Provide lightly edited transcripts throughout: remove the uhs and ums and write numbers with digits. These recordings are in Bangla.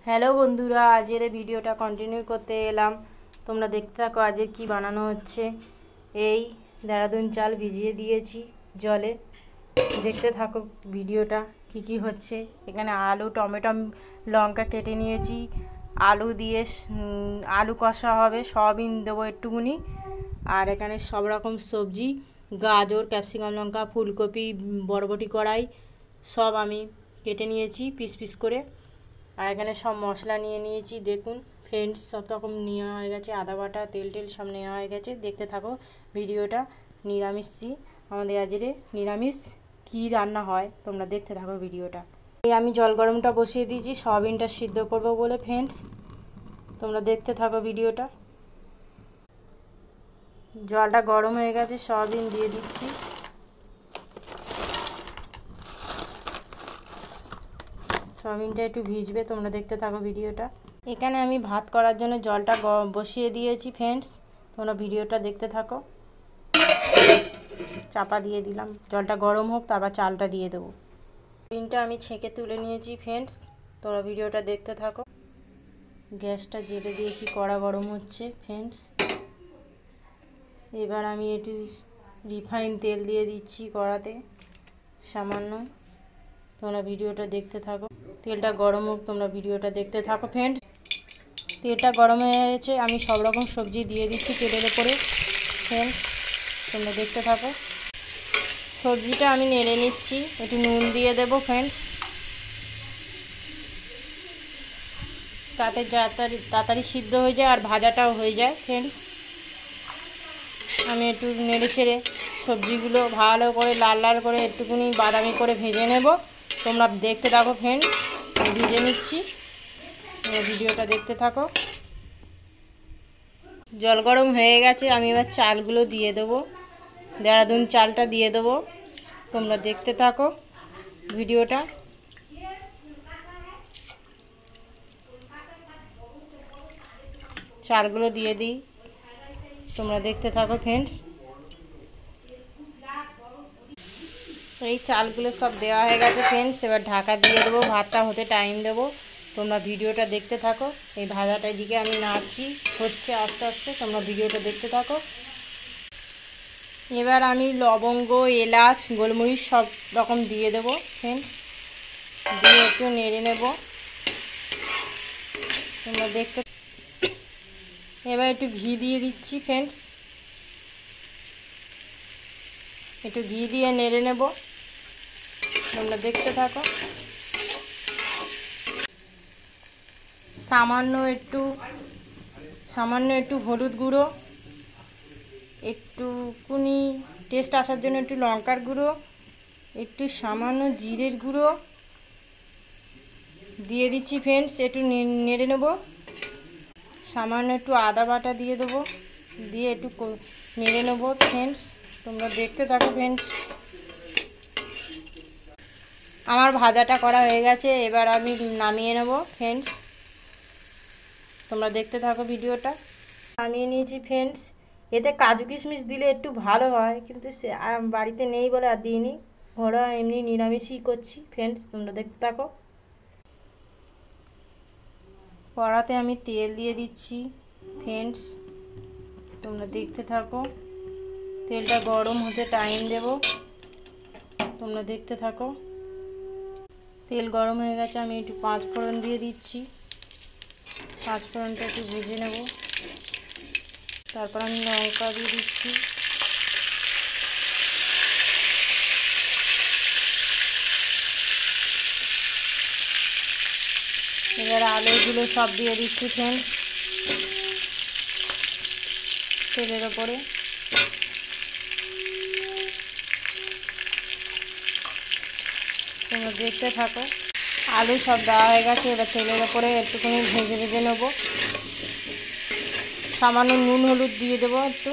হ্যালো বন্ধুরা, আজের এই ভিডিওটা কন্টিনিউ করতে এলাম। তোমরা দেখতে থাকো আজকে কি বানানো হচ্ছে। এই দেরাদুন চাল ভিজিয়ে দিয়েছি জলে, দেখতে থাকো ভিডিওটা কি কি হচ্ছে। এখানে আলু, টমেটো, লঙ্কা কেটে নিয়েছি। আলু দিয়ে আলু কষা হবে, সয়াবিন দেবো একটুকুনি। আর এখানে সব রকম সবজি, গাজর, ক্যাপসিকাম, লঙ্কা, ফুলকপি, বরবটি কড়াই সব আমি কেটে নিয়েছি পিস পিস করে। আর এখানে সব মশলা নিয়ে নিয়েছি, দেখুন ফ্রেন্ডস, সব রকম নেওয়া হয়ে গেছে। আদা বাটা, তেল টেল সব নেওয়া হয়ে গেছে। দেখতে থাকো ভিডিওটা। নিরামিষই আমাদের আজকে, নিরামিষ কী রান্না হয় তোমরা দেখতে থাকো ভিডিওটা। এই আমি জল গরমটা বসিয়ে দিয়েছি সয়াবিনটা সিদ্ধ করব বলে ফ্রেন্ডস, তোমরা দেখতে থাকো ভিডিওটা। জলটা গরম হয়ে গেছে, সয়াবিন দিয়ে দিচ্ছি। সয়াবিনটা একটু ভিজবে, তোমরা দেখতে থাকো ভিডিওটা। এখানে আমি ভাত করার জন্য জলটা বসিয়ে দিয়েছি ফ্রেন্ডস, তোমরা ভিডিওটা দেখতে থাকো। চাপা দিয়ে দিলাম, জলটা গরম হোক, তারপর চালটা দিয়ে দেবো। সয়াবিনটা আমি ছেঁকে তুলে নিয়েছি ফ্রেন্ডস, তোমরা ভিডিওটা দেখতে থাকো। গ্যাসটা জেলে দিয়েছি, কড়া গরম হচ্ছে ফ্রেন্ডস। এবার আমি একটু রিফাইন তেল দিয়ে দিচ্ছি কড়াতে সামান্য, তোমরা ভিডিওটা দেখতে থাকো। তেলটা গরম হোক, তোমরা ভিডিওটা দেখতে থাকো ফ্রেন্ডস। তেলটা গরম হয়ে গেছে, আমি সব রকম সবজি দিয়ে দিচ্ছি তেলের উপরে ফ্রেন্ডস, তোমরা দেখতে থাকো। সবজিটা আমি নেড়ে নিচ্ছি, একটু নুন দিয়ে দেবো ফ্রেন্ডস, তাতে তাড়াতাড়ি সিদ্ধ হয়ে যায় আর ভাজাটাও হয়ে যায় ফ্রেন্ডস। আমি একটু নেড়ে ছেড়ে সবজিগুলো ভালো করে লাল লাল করে একটুকুনি বাদামি করে ভেজে নেব। তোমরা দেখতে থাকো ফ্রেন্ডস, আমি ভেজে নিচ্ছি, তোমরা ভিডিওটা দেখতে থাকো। জল গরম হয়ে গেছে, আমি এবার চালগুলো দিয়ে দেবো, দেরাদুন চালটা দিয়ে দেবো, তোমরা দেখতে থাকো ভিডিওটা। চালগুলো দিয়ে দিই, তোমরা দেখতে থাকো ফ্রেন্ডস। এই চালগুলো সব দেওয়া হয়ে গেছে ফ্রেন্ডস, এবার ঢাকা দিয়ে দেবো, ভাতটা হতে টাইম দেবো, তোমরা ভিডিওটা দেখতে থাকো। এই ভাজাটার দিকে আমি নাড়ছি, হচ্ছে আস্তে আস্তে, তোমরা ভিডিওটা দেখতে থাকো। এবার আমি লবঙ্গ, এলাচ, গোলমরিচ সব রকম দিয়ে দেবো ফ্রেন্ডস, দিয়ে একটু নেড়ে নেব, তোমরা দেখতে। এবার একটু ঘি দিয়ে দিচ্ছি ফ্রেন্ডস, একটু ঘি দিয়ে নেড়ে নেব, তোমরা দেখতে থাকো। সামান্য একটু হলুদ গুঁড়ো, একটুকুনি টেস্ট আসার জন্য একটু লঙ্কার গুঁড়ো, একটু সামান্য জিরের গুঁড়ো দিয়ে দিচ্ছি ফ্রেন্ডস, একটু নেড়ে নেব। সামান্য একটু আদা বাটা দিয়ে দেবো, দিয়ে একটু নেড়ে নেবো ফ্রেন্ডস, তোমরা দেখতে থাকো ফ্রেন্ডস। আমার ভাজাটা করা হয়ে গেছে, এবার আমি নামিয়ে নেব ফ্রেন্ডস, তোমরা দেখতে থাকো ভিডিওটা। নামিয়ে নিয়েছি ফ্রেন্ডস। এতে কাজু কিশমিশ দিলে একটু ভালো হয়, কিন্তু সে বাড়িতে নেই বলে আর দিইনি, ঘরোয়া এমনি নিরামিষই করছি ফ্রেন্ডস, তোমরা দেখতে থাকো। কড়াতে আমি তেল দিয়ে দিচ্ছি ফ্রেন্ডস, তোমরা দেখতে থাকো। তেলটা গরম হতে টাইম দেব, তোমরা দেখতে থাকো। তেল গরম হয়ে গেছে, আমি একটু 5 ফোড়ন দিয়ে দিচ্ছি। 5 ফোড়নটা একটু ভেজে নেব, তারপর আমি লঙ্কা দিয়ে দিচ্ছি। এবার আলুগুলো সব দিয়ে দিচ্ছি ফ্রেন্ডস তেলের ওপরে। তোমরা দেখতে থাকো। আলু সব দেওয়া হয়ে গেছে, এবার তেলের ওপরে একটুখানি ভেজে ভেজে নেব। সামান্য নুন হলুদ দিয়ে দেবো একটু,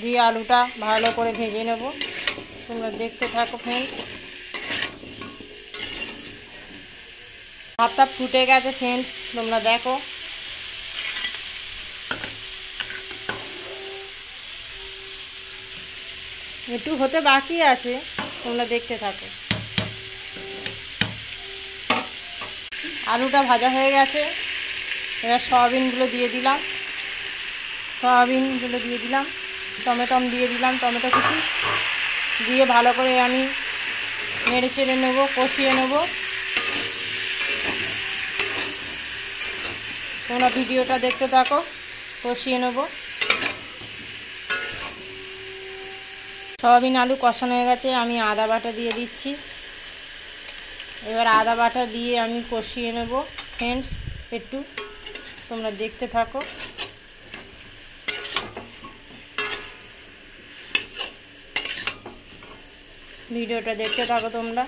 দিয়ে আলুটা ভালো করে ভেজে নেব, তোমরা দেখতে থাকো ফ্রেন্ডস। ভাতটা ফুটে গেছে ফ্রেন্ডস, তোমরা দেখো। একটু হতে বাকি আছে, তোমরা দেখতে থাকো। আলুটা ভাজা হয়ে গেছে, এবার সয়াবিনগুলো দিয়ে দিলাম, টমেটো দিয়ে দিলাম, টমেটো কুচি দিয়ে ভালো করে আমি নেড়ে চেড়ে নেবো, কষিয়ে নেবো। তোমরা ভিডিওটা দেখতে থাকো, কষিয়ে নেবো। সয়াবিন আলু কষানো হয়ে গেছে, আমি আদা বাটা দিয়ে দিচ্ছি। এবার আদা বাটা দিয়ে আমি কষিয়ে নেব ফ্রেন্ডস, একটু তোমরা দেখতে থাকো। ভিডিওটা দেখতে থাকো তোমরা।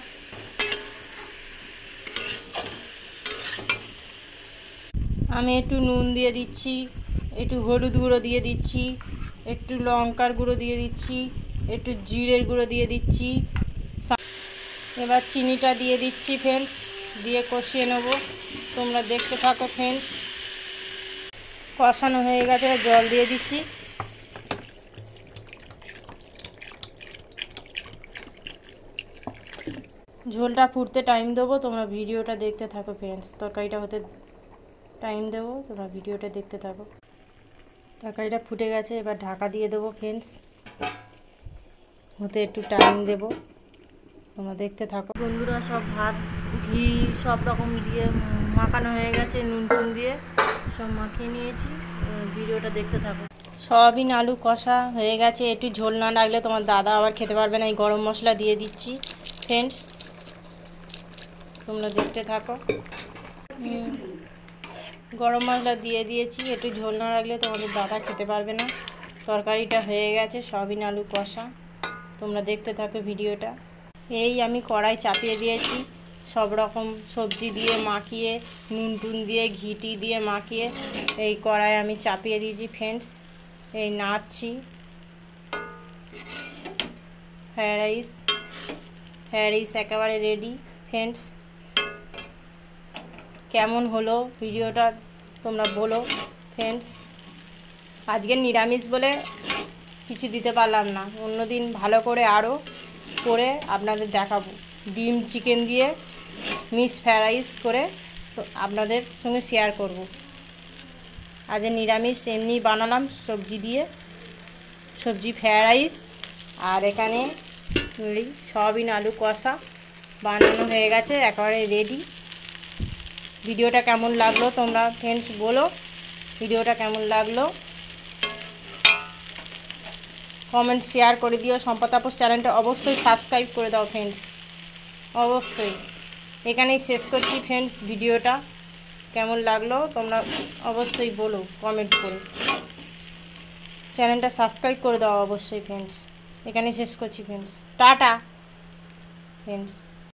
আমি একটু নুন দিয়ে দিচ্ছি, একটু হলুদ গুঁড়ো দিয়ে দিচ্ছি, একটু লঙ্কার গুঁড়ো দিয়ে দিচ্ছি, একটু জিরের গুঁড়ো দিয়ে দিচ্ছি। এবার চিনিটা দিয়ে দিচ্ছি ফ্রেন্ডস, দিয়ে কষিয়ে নেব। তোমরা দেখতে থাকো ফ্রেন্ডস। কষানো হয়ে গেছে, জল দিয়ে দিচ্ছি। ঝোলটা ফুটতে টাইম দেবো, তোমরা ভিডিওটা দেখতে থাকো ফ্রেন্ডস। তরকারিটা হতে টাইম দেবো, তোমরা ভিডিওটা দেখতে থাকো। তরকারিটা ফুটে গেছে, এবার ঢাকা দিয়ে দেবো ফ্রেন্ডস, হতে একটু টাইম দেবো, তোমরা দেখতে থাকো। বন্ধুরা সব ভাত ঘি সব রকম দিয়ে মাখানো হয়ে গেছে, নুন টুন দিয়ে সব মাখিয়ে নিয়েছি, ভিডিওটা দেখতে থাকো। সয়াবিন আলু কষা হয়ে গেছে, একটু ঝোল না লাগলে তোমার দাদা আবার খেতে পারবে না। এই গরম মশলা দিয়ে দিচ্ছি ফ্রেন্ডস, তোমরা দেখতে থাকো। গরম মশলা দিয়ে দিয়েছি, একটু ঝোল না রাখলে তোমাদের দাদা খেতে পারবে না। তরকারিটা হয়ে গেছে, সয়াবিন আলু কষা, তোমরা দেখতে থাকো ভিডিওটা। এই আমি কড়াই চাপিয়ে দিয়েছি, সব রকম সবজি দিয়ে মাখিয়ে, নুন টুন দিয়ে ঘিটি দিয়ে মাখিয়ে এই কড়াই আমি চাপিয়ে দিয়েছি ফ্রেন্ডস। এই নাড়ছি। ফ্রায়েড রাইস একেবারে রেডি ফ্রেন্ডস। কেমন হলো ভিডিওটা তোমরা বলো ফ্রেন্ডস। আজকে নিরামিষ বলে কিছু দিতে পারলাম না, অন্যদিন ভালো করে আরও করে আপনাদের দেখাবো। ডিম চিকেন দিয়ে মিক্স ফ্রায়েড রাইস করে আপনাদের সঙ্গে শেয়ার করব। আজ নিরামিষ এমনি বানালাম সবজি দিয়ে, সবজি ফ্রায়েড রাইস। আর এখানে এই সয়াবিন আলু কষা বানানো হয়ে গেছে, একেবারে রেডি। ভিডিওটা কেমন লাগলো তোমরা ফ্রেন্ডস বলো, ভিডিওটা কেমন লাগলো কমেন্ট শেয়ার করে দিও। সম্পদ তাপস চ্যানেলটা অবশ্যই সাবস্ক্রাইব করে দাও ফ্রেন্ডস, অবশ্যই। এখানেই শেষ করছি ফ্রেন্ডস, ভিডিওটা কেমন লাগলো তোমরা অবশ্যই বলো কমেন্ট করে। চ্যানেলটা সাবস্ক্রাইব করে দাও অবশ্যই ফ্রেন্ডস। এখানেই শেষ করছি ফ্রেন্ডস, টাটা ফ্রেন্ডস।